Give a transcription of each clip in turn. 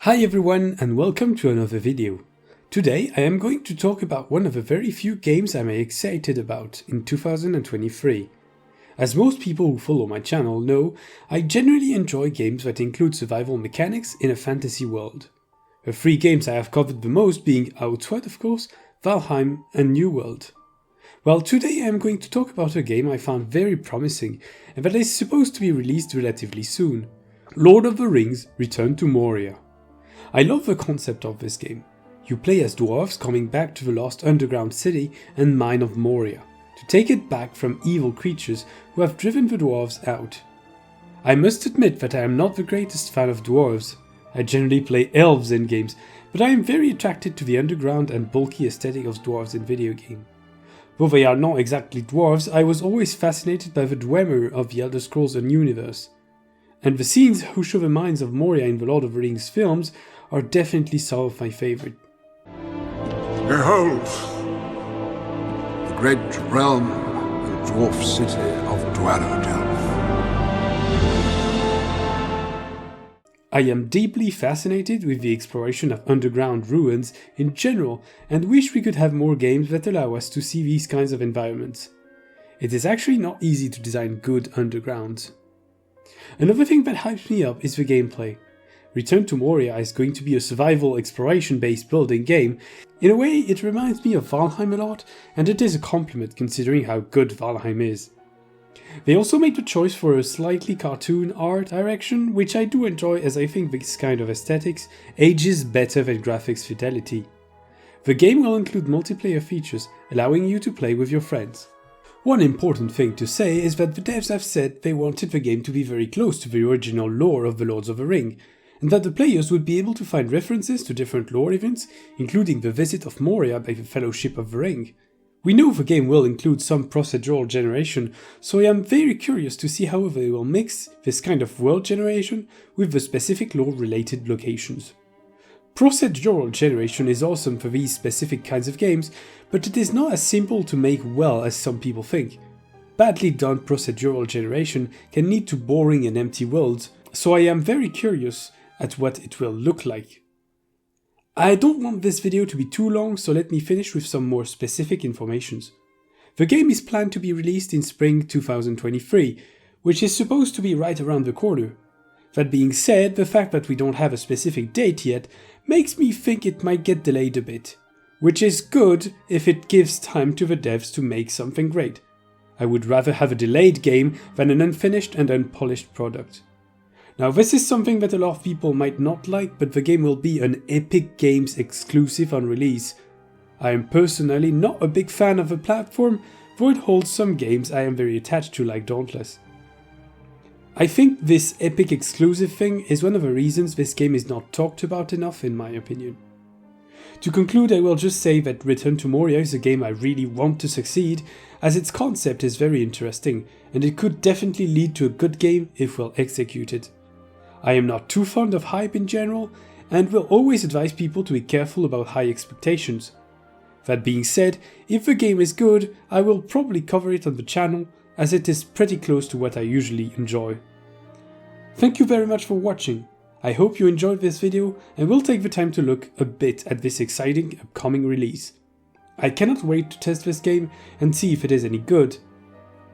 Hi everyone and welcome to another video. Today I am going to talk about one of the very few games I'm excited about in 2023. As most people who follow my channel know, I generally enjoy games that include survival mechanics in a fantasy world. The three games I have covered the most being Outside of course, Valheim and New World. Well, today I am going to talk about a game I found very promising and that is supposed to be released relatively soon. Lord of the Rings: Return to Moria. I love the concept of this game. You play as dwarves coming back to the lost underground city and mine of Moria, to take it back from evil creatures who have driven the dwarves out. I must admit that I am not the greatest fan of dwarves. I generally play elves in games, but I am very attracted to the underground and bulky aesthetic of dwarves in video game. Though they are not exactly dwarves, I was always fascinated by the Dwemer of the Elder Scrolls universe. And the scenes who show the mines of Moria in the Lord of the Rings films are definitely some of my favorite. Behold, the great realm and dwarf city of Dwaradelf. I am deeply fascinated with the exploration of underground ruins in general and wish we could have more games that allow us to see these kinds of environments. It is actually not easy to design good undergrounds. Another thing that hypes me up is the gameplay. Return to Moria is going to be a survival exploration based building game. In a way it reminds me of Valheim a lot, and it is a compliment considering how good Valheim is. They also made the choice for a slightly cartoon art direction, which I do enjoy as I think this kind of aesthetics ages better than graphics fidelity. The game will include multiplayer features, allowing you to play with your friends. One important thing to say is that the devs have said they wanted the game to be very close to the original lore of the Lords of the Ring, and that the players would be able to find references to different lore events, including the visit of Moria by the Fellowship of the Ring. We know the game will include some procedural generation, so I am very curious to see how they will mix this kind of world generation with the specific lore related locations. Procedural generation is awesome for these specific kinds of games, but it is not as simple to make well as some people think. Badly done procedural generation can lead to boring and empty worlds, so I am very curious at what it will look like. I don't want this video to be too long, so let me finish with some more specific informations. The game is planned to be released in spring 2023, which is supposed to be right around the corner. That being said, the fact that we don't have a specific date yet makes me think it might get delayed a bit, which is good if it gives time to the devs to make something great. I would rather have a delayed game than an unfinished and unpolished product. Now this is something that a lot of people might not like, but the game will be an Epic Games exclusive on release. I am personally not a big fan of the platform, though it holds some games I am very attached to like Dauntless. I think this Epic exclusive thing is one of the reasons this game is not talked about enough in my opinion. To conclude, I will just say that Return to Moria is a game I really want to succeed, as its concept is very interesting, and it could definitely lead to a good game if well executed. I am not too fond of hype in general, and will always advise people to be careful about high expectations. That being said, if the game is good, I will probably cover it on the channel, as it is pretty close to what I usually enjoy. Thank you very much for watching. I hope you enjoyed this video and will take the time to look a bit at this exciting upcoming release. I cannot wait to test this game and see if it is any good.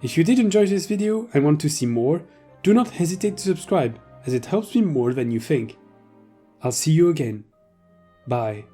If you did enjoy this video and want to see more, do not hesitate to subscribe, as it helps me more than you think. I'll see you again. Bye.